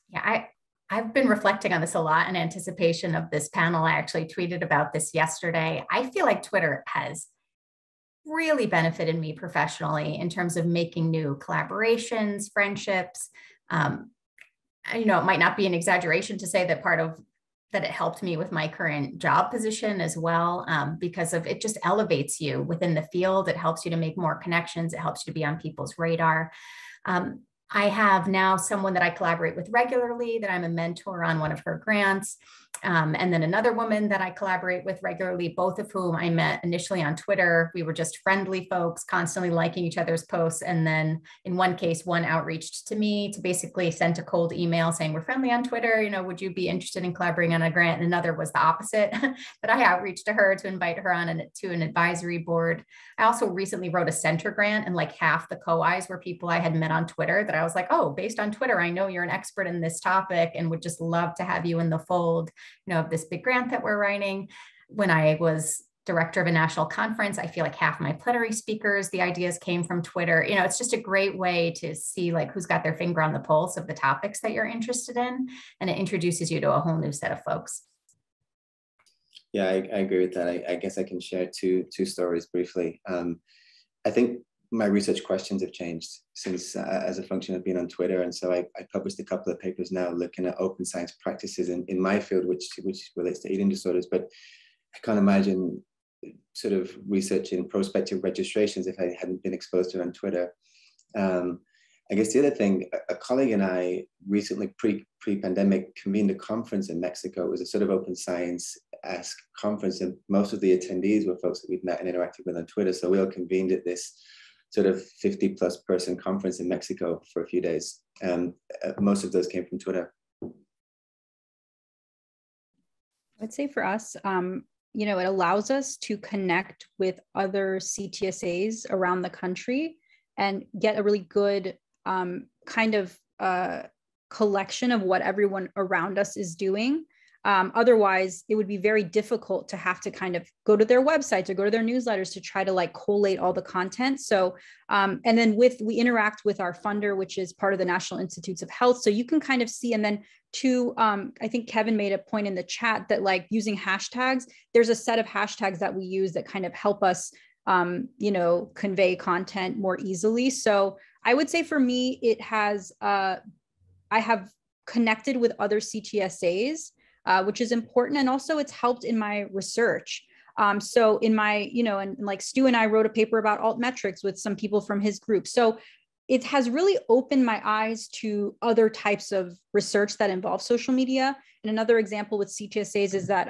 Yeah, I've been reflecting on this a lot in anticipation of this panel. I actually tweeted about this yesterday. I feel like Twitter has really benefited me professionally in terms of making new collaborations, friendships. You know, it might not be an exaggeration to say that that it helped me with my current job position as well, because of it just elevates you within the field. It helps you to make more connections. It helps you to be on people's radar. I have now someone that I collaborate with regularly, that I'm a mentor on one of her grants. And then another woman that I collaborate with regularly, both of whom I met initially on Twitter. We were just friendly folks, constantly liking each other's posts. And then in one case, one outreached to me to basically send a cold email saying, we're friendly on Twitter, you know, would you be interested in collaborating on a grant? And another was the opposite, that I outreached to her to invite her on to an advisory board. I also recently wrote a center grant, and like half the co-Is were people I had met on Twitter that I was like, oh, based on Twitter, I know you're an expert in this topic and would just love to have you in the fold, you know, of this big grant that we're writing. When I was director of a national conference, I feel like half my plenary speakers, the ideas came from Twitter. You know, it's just a great way to see like who's got their finger on the pulse of the topics that you're interested in. And it introduces you to a whole new set of folks. Yeah, I agree with that. I guess I can share two stories briefly. I think my research questions have changed since as a function of being on Twitter. And so I published a couple of papers now looking at open science practices in my field, which relates to eating disorders. But I can't imagine sort of researching prospective registrations if I hadn't been exposed to it on Twitter. I guess the other thing, a colleague and I recently pre-pandemic convened a conference in Mexico. It was a sort of open science-esque conference, and most of the attendees were folks that we'd met and interacted with on Twitter. So we all convened at this sort of 50+ person conference in Mexico for a few days. And most of those came from Twitter. I'd say for us, you know, it allows us to connect with other CTSAs around the country and get a really good kind of collection of what everyone around us is doing. Otherwise, it would be very difficult to have to kind of go to their websites or go to their newsletters to try to like collate all the content. So, and then we interact with our funder, which is part of the National Institutes of Health. So you can kind of see, and then I think Kevin made a point in the chat that like using hashtags, there's a set of hashtags that we use that kind of help us, you know, convey content more easily. So I would say for me, it has, I have connected with other CTSAs, which is important. And also it's helped in my research. So in my, you know, and like Stu and I wrote a paper about altmetrics with some people from his group. So it has really opened my eyes to other types of research that involve social media. And another example with CTSAs is that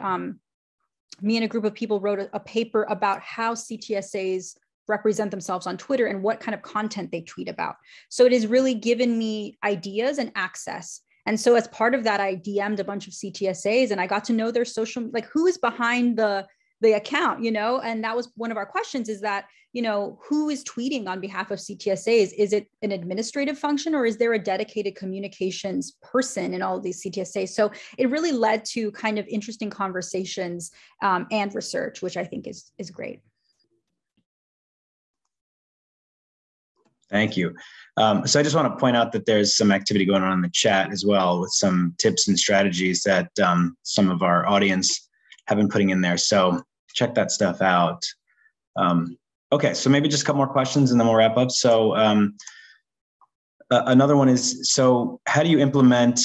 me and a group of people wrote a paper about how CTSAs represent themselves on Twitter and what kind of content they tweet about. So it has really given me ideas and access. And so as part of that, I DM'd a bunch of CTSAs and I got to know their social, like who is behind the account, you know? And that was one of our questions, is that, you know, who is tweeting on behalf of CTSAs? Is it an administrative function, or is there a dedicated communications person in all of these CTSAs? So it really led to kind of interesting conversations and research, which I think is great. Thank you. So I just want to point out that there's some activity going on in the chat as well with some tips and strategies that some of our audience have been putting in there. So check that stuff out. Okay, so maybe just a couple more questions and then we'll wrap up. So another one is, so how do you implement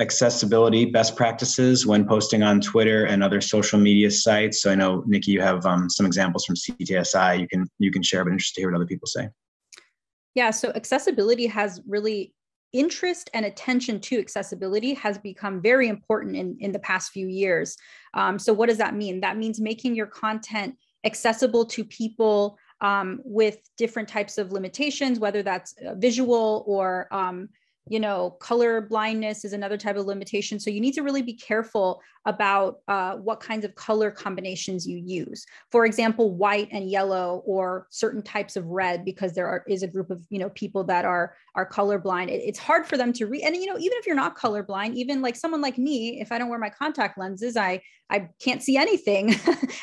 accessibility best practices when posting on Twitter and other social media sites? So I know, Nikki, you have some examples from CTSI you can share, but interested to hear what other people say. Yeah, so accessibility has really, interest and attention to accessibility has become very important in the past few years. So what does that mean? That means making your content accessible to people with different types of limitations, whether that's visual or you know, color blindness is another type of limitation. So you need to really be careful about what kinds of color combinations you use. For example, white and yellow, or certain types of red, because there is a group of, you know, people that are colorblind. It's hard for them to read. And, you know, even if you're not colorblind, even like someone like me, if I don't wear my contact lenses, I can't see anything.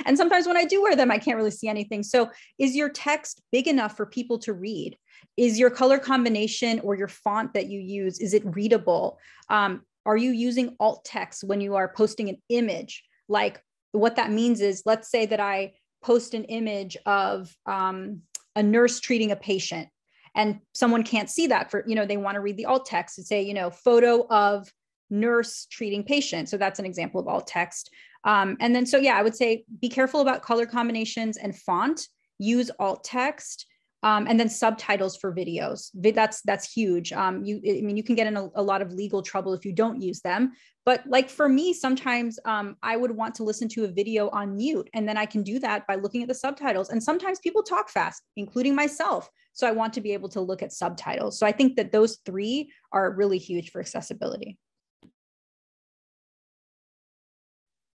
And sometimes when I do wear them, I can't really see anything. So is your text big enough for people to read? Is your color combination or your font that you use, is it readable? Are you using alt text when you are posting an image? Like what that means is, let's say that I post an image of a nurse treating a patient and someone can't see that for, you know, they want to read the alt text and say, you know, photo of nurse treating patient. So that's an example of alt text. And then, so yeah, I would say be careful about color combinations and font, use alt text. And then subtitles for videos. That's huge. You can get in a lot of legal trouble if you don't use them. But like for me, sometimes I would want to listen to a video on mute, and then I can do that by looking at the subtitles. And sometimes people talk fast, including myself. So I want to be able to look at subtitles. So I think that those three are really huge for accessibility.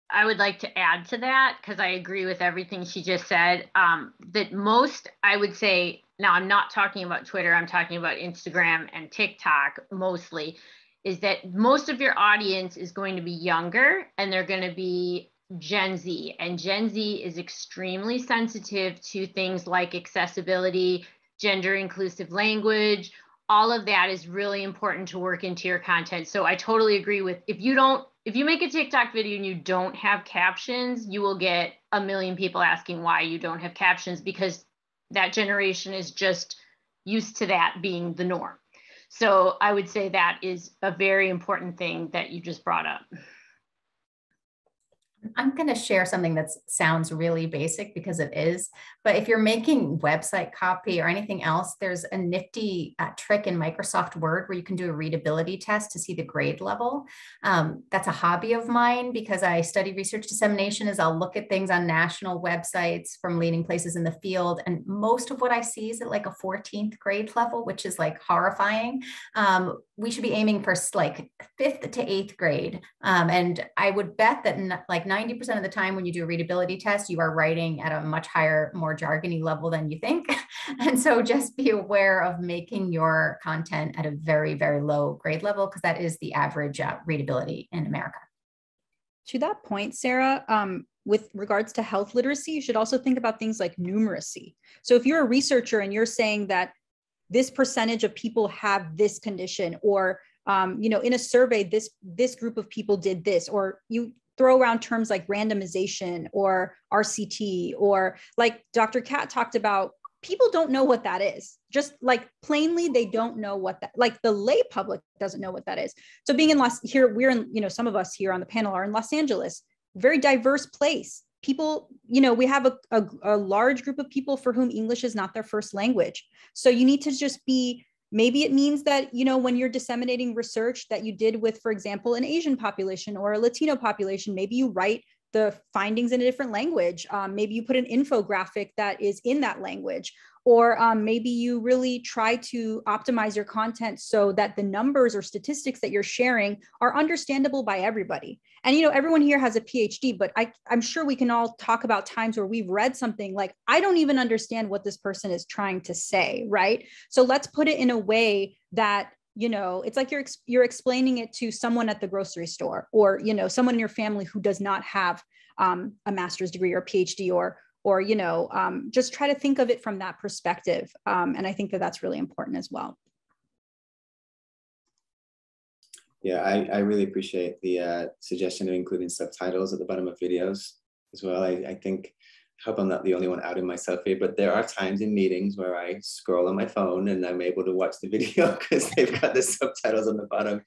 I would like to add to that, because I agree with everything she just said, that most, I would say, now I'm not talking about Twitter, I'm talking about Instagram and TikTok mostly, is that most of your audience is going to be younger, and they're going to be Gen Z. And Gen Z is extremely sensitive to things like accessibility, gender inclusive language. All of that is really important to work into your content. So I totally agree with, if you make a TikTok video and you don't have captions, you will get a million people asking why you don't have captions, because that generation is just used to that being the norm. So I would say that is a very important thing that you just brought up. I'm going to share something that sounds really basic, because it is, but if you're making website copy or anything else, there's a nifty trick in Microsoft Word where you can do a readability test to see the grade level. That's a hobby of mine, because I study research dissemination. Is I'll look at things on national websites from leading places in the field, and most of what I see is at like a 14th grade level, which is like horrifying. We should be aiming for like 5th to 8th grade. And I would bet that like 90% of the time when you do a readability test, you are writing at a much higher, more jargony level than you think. And so just be aware of making your content at a very, very low grade level, because that is the average readability in America. To that point, Sarah, with regards to health literacy, you should also think about things like numeracy. So if you're a researcher and you're saying that this percentage of people have this condition, or in a survey, this group of people did this, or you throw around terms like randomization or RCT, or like Dr. Kat talked about, people don't know what that is. Just like plainly, they don't know what that, like the lay public doesn't know what that is. So being in we're in, some of us here on the panel are in Los Angeles, very diverse place. People, we have a large group of people for whom English is not their first language. So you need to just be, maybe it means that, when you're disseminating research that you did with, for example, an Asian population or a Latino population, maybe you write the findings in a different language. Maybe you put an infographic that is in that language, or maybe you really try to optimize your content so that the numbers or statistics that you're sharing are understandable by everybody. And, everyone here has a PhD, but I'm sure we can all talk about times where we've read something like, I don't even understand what this person is trying to say, right? So let's put it in a way that, it's like you're explaining it to someone at the grocery store, or, someone in your family who does not have a master's degree or PhD, or just try to think of it from that perspective. And I think that that's really important as well. Yeah, I really appreciate the suggestion of including subtitles at the bottom of videos as well. I think, I hope I'm not the only one outing myself here, but there are times in meetings where I scroll on my phone and I'm able to watch the video because they've got the subtitles on the bottom,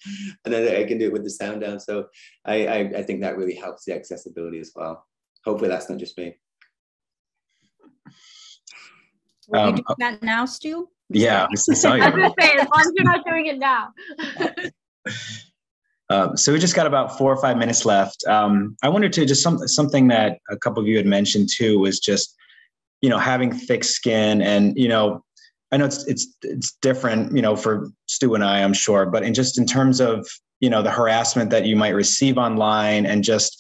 and then I can do it with the sound down. So I think that really helps the accessibility as well. Hopefully that's not just me. Are you doing that now, Stu? Yeah, I saw you. I was going to say, as long as you're not doing it now. So we just got about 4 or 5 minutes left. I wanted to just something that a couple of you had mentioned too was just, having thick skin, and, I know it's different, for Stu and I'm sure, but in terms of, the harassment that you might receive online, and just,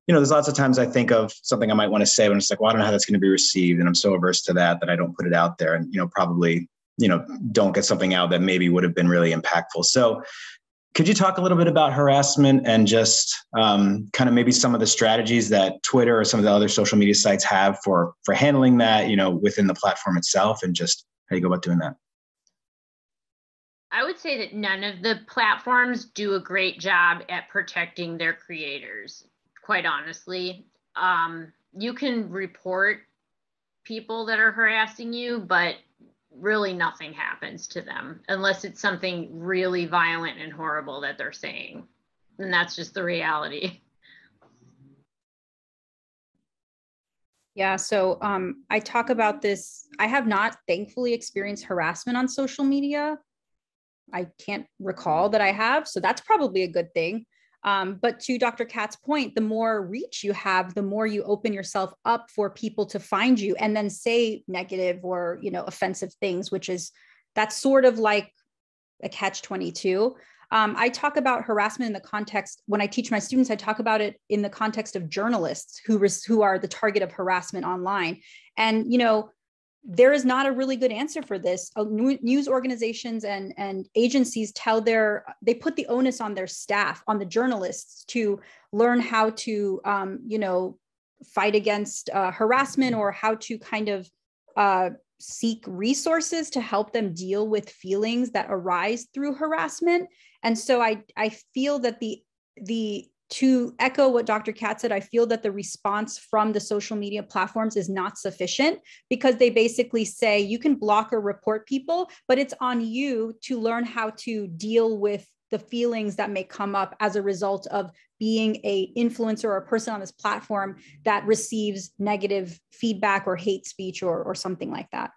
there's lots of times I think of something I might want to say, but it's like, well, I don't know how that's going to be received. And I'm so averse to that I don't put it out there, and, probably, don't get something out that maybe would have been really impactful. So could you talk a little bit about harassment, and just kind of maybe some of the strategies that Twitter or some of the other social media sites have for handling that, within the platform itself, and just how you go about doing that? I would say that none of the platforms do a great job at protecting their creators, quite honestly. You can report people that are harassing you, but really nothing happens to them unless it's something really violent and horrible that they're saying. And that's just the reality. Yeah, so I talk about this. I have not thankfully experienced harassment on social media. I can't recall that I have, so that's probably a good thing. But to Dr. Katz's point, the more reach you have, the more you open yourself up for people to find you and then say negative or, offensive things, that's sort of like a catch-22. I talk about harassment in the context, when I teach my students, I talk about it in the context of journalists who are the target of harassment online. And, there is not a really good answer for this. News organizations and agencies they put the onus on their staff, on the journalists, to learn how to, fight against harassment, or how to kind of seek resources to help them deal with feelings that arise through harassment. And so I feel that to echo what Dr. Katz said, I feel that the response from the social media platforms is not sufficient, because they basically say you can block or report people, but it's on you to learn how to deal with the feelings that may come up as a result of being an influencer or a person on this platform that receives negative feedback or hate speech or something like that.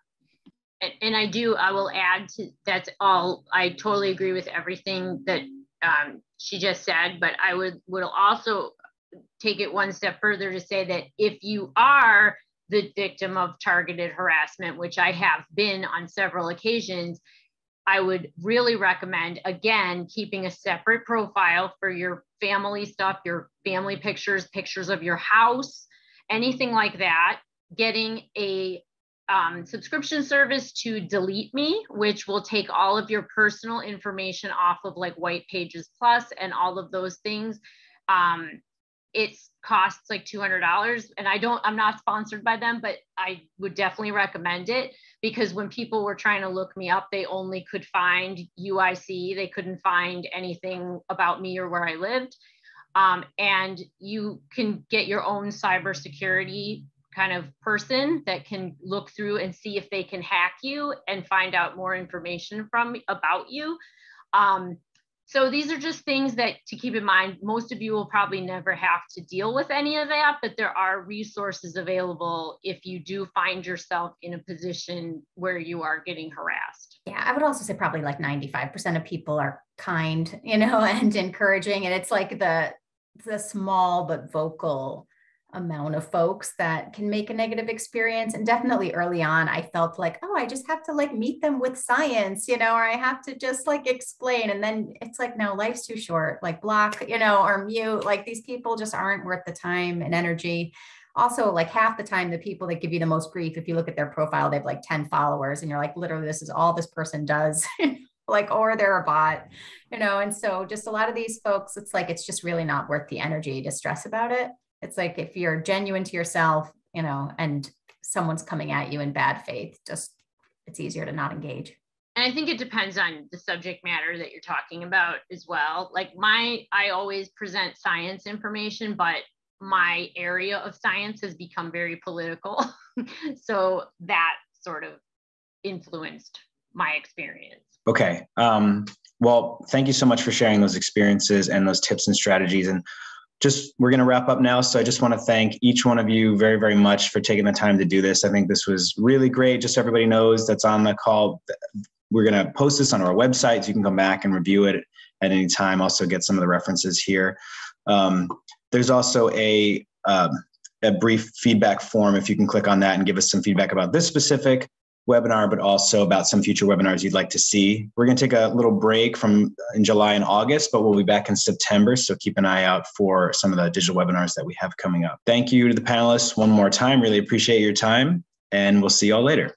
And I will add to that's all. I totally agree with everything that she just said, but I would also take it one step further to say that if you are the victim of targeted harassment, which I have been on several occasions, I would really recommend, again, keeping a separate profile for your family stuff, your family pictures, pictures of your house, anything like that, getting a subscription service to Delete Me, which will take all of your personal information off of like White Pages Plus and all of those things. It costs like $200, and I'm not sponsored by them, but I would definitely recommend it, because when people were trying to look me up, they only could find UIC. They couldn't find anything about me or where I lived. And you can get your own cybersecurity kind of person that can look through and see if they can hack you and find out more information about you. So these are just things that to keep in mind. Most of you will probably never have to deal with any of that, but there are resources available if you do find yourself in a position where you are getting harassed. Yeah, I would also say probably like 95% of people are kind, and encouraging. And it's like the small but vocal amount of folks that can make a negative experience. And definitely early on, I felt like, oh, I just have to like meet them with science, or I have to just like explain. And then it's like, no, life's too short, like block, or mute. Like these people just aren't worth the time and energy. Also, like half the time, the people that give you the most grief, if you look at their profile, they have like 10 followers and you're like, literally, this is all this person does. Like, or they're a bot, and so just a lot of these folks, it's like, it's just really not worth the energy to stress about it. It's like, if you're genuine to yourself, and someone's coming at you in bad faith, it's easier to not engage. And I think it depends on the subject matter that you're talking about as well. Like I always present science information, but my area of science has become very political. So that sort of influenced my experience. Okay. Well, thank you so much for sharing those experiences and those tips and strategies. And we're going to wrap up now. So I just want to thank each one of you very, very much for taking the time to do this. I think this was really great. Just so everybody knows that's on the call, we're going to post this on our website, so you can come back and review it at any time. Also get some of the references here. There's also a brief feedback form, if you can click on that and give us some feedback about this specific webinar, but also about some future webinars you'd like to see. We're going to take a little break in July and August, but we'll be back in September. So keep an eye out for some of the digital webinars that we have coming up. Thank you to the panelists one more time. Really appreciate your time, and we'll see you all later.